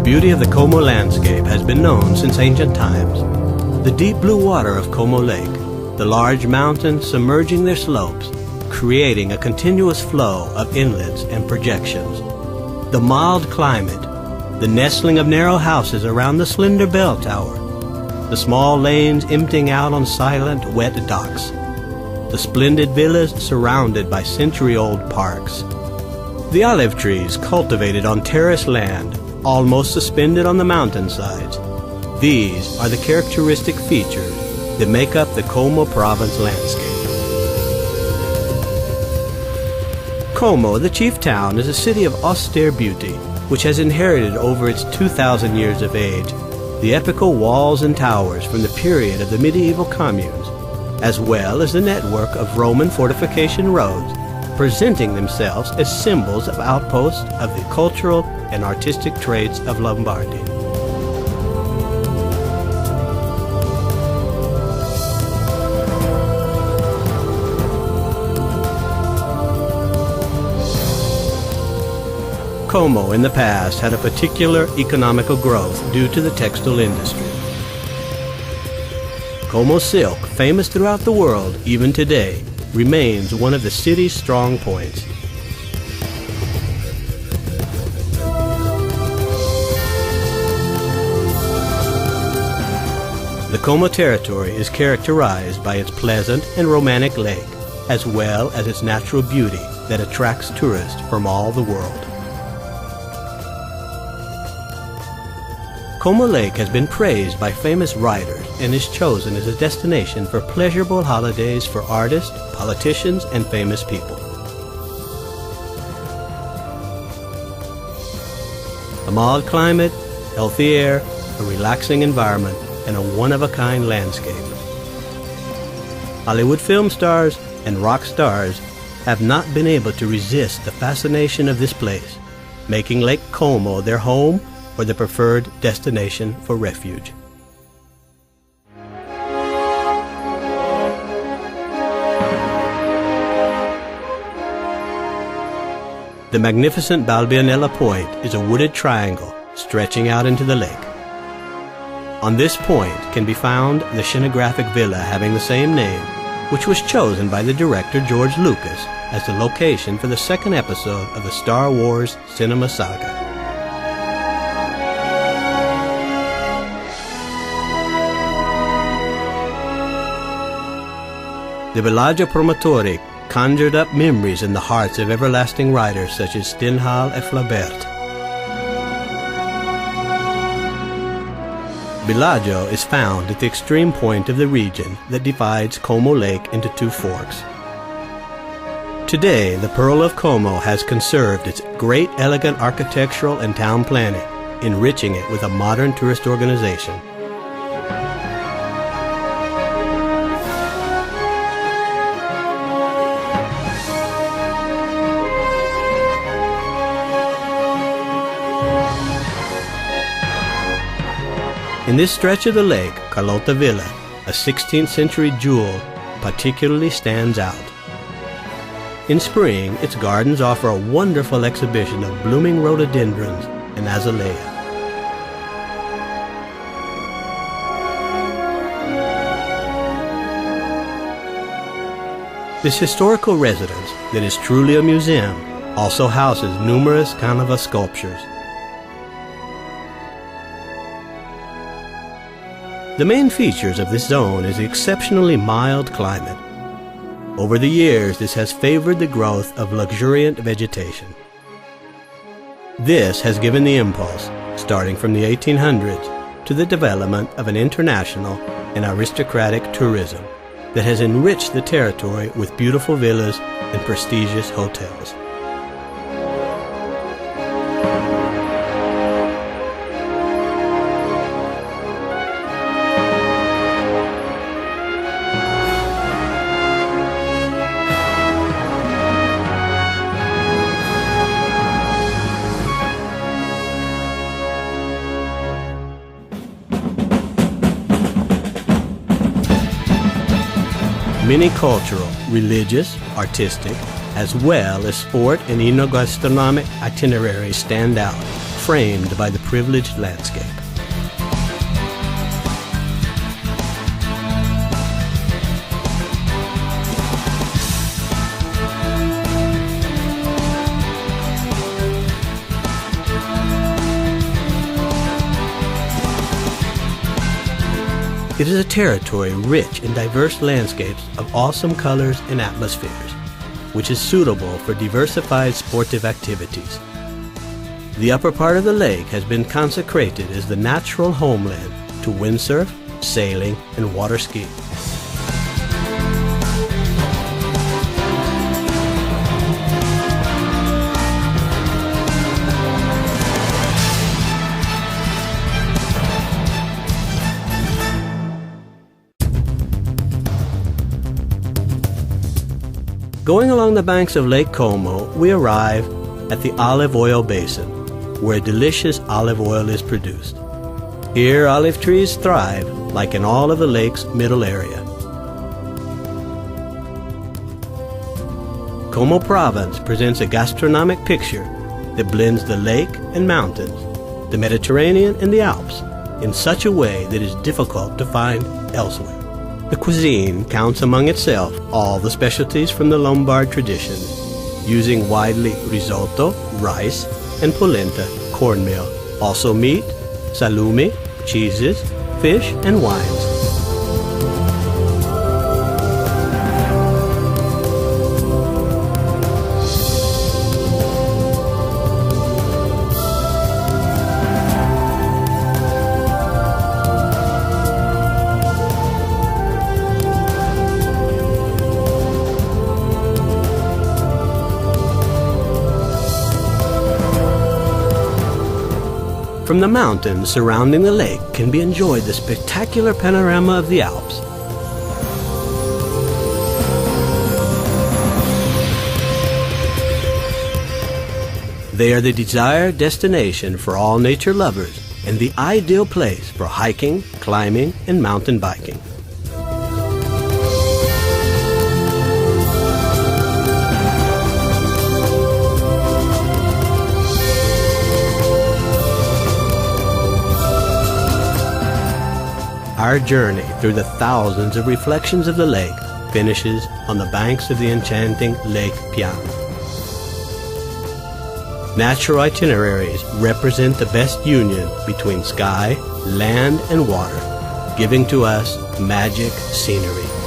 beauty of the Como landscape has been known since ancient times. The deep blue water of Como Lake, the large mountains submerging their slopes, creating a continuous flow of inlets and projections. The mild climate, the nestling of narrow houses around the slender bell tower, the small lanes emptying out on silent, wet docks, the splendid villas surrounded by century-old parks, the olive trees cultivated on terraced land, almost suspended on the mountainsides. These are the characteristic features that make up the Como province landscape. Como, the chief town, is a city of austere beauty, which has inherited over its 2,000 years of age the epical walls and towers from the period of the medieval communes, as well as the network of Roman fortification roads, presenting themselves as symbols of outposts of the cultural and artistic traits of Lombardy. Como in the past had a particular economical growth due to the textile industry. Como silk, famous throughout the world even today, remains one of the city's strong points. The Como territory is characterized by its pleasant and romantic lake, as well as its natural beauty that attracts tourists from all the world. Como Lake has been praised by famous writers and is chosen as a destination for pleasurable holidays for artists, politicians, and famous people. A mild climate, healthy air, a relaxing environment, and a one-of-a-kind landscape. Hollywood film stars and rock stars have not been able to resist the fascination of this place, making Lake Como their home or the preferred destination for refuge. The magnificent Balbianella Point is a wooded triangle stretching out into the lake. On this point can be found the scenographic villa having the same name, which was chosen by the director George Lucas as the location for the second episode of the Star Wars cinema saga. The Villaggio Promontorio conjured up memories in the hearts of everlasting writers such as Stendhal and Flaubert. Villaggio is found at the extreme point of the region that divides Como Lake into two forks. Today, the Pearl of Como has conserved its great elegant architectural and town planning, enriching it with a modern tourist organization. In this stretch of the lake, Carlotta Villa, a 16th century jewel, particularly stands out. In spring, its gardens offer a wonderful exhibition of blooming rhododendrons and azalea. This historical residence, that is truly a museum, also houses numerous Canova sculptures. The main features of this zone is the exceptionally mild climate. Over the years, this has favored the growth of luxuriant vegetation. This has given the impulse, starting from the 1800s, to the development of an international and aristocratic tourism that has enriched the territory with beautiful villas and prestigious hotels. Many cultural, religious, artistic, as well as sport and enogastronomic itineraries stand out, framed by the privileged landscape. It is a territory rich in diverse landscapes of awesome colors and atmospheres, which is suitable for diversified sportive activities. The upper part of the lake has been consecrated as the natural homeland to windsurf, sailing, and water ski. Going along the banks of Lake Como, we arrive at the olive oil basin, where delicious olive oil is produced. Here, olive trees thrive, like in all of the lake's middle area. Como Province presents a gastronomic picture that blends the lake and mountains, the Mediterranean and the Alps, in such a way that is difficult to find elsewhere. The cuisine counts among itself all the specialties from the Lombard tradition, using widely risotto, rice, and polenta, cornmeal, also meat, salumi, cheeses, fish, and wines. From the mountains surrounding the lake can be enjoyed the spectacular panorama of the Alps. They are the desired destination for all nature lovers and the ideal place for hiking, climbing, and mountain biking. Our journey through the thousands of reflections of the lake finishes on the banks of the enchanting Lake Piano. Natural itineraries represent the best union between sky, land, and water, giving to us magic scenery.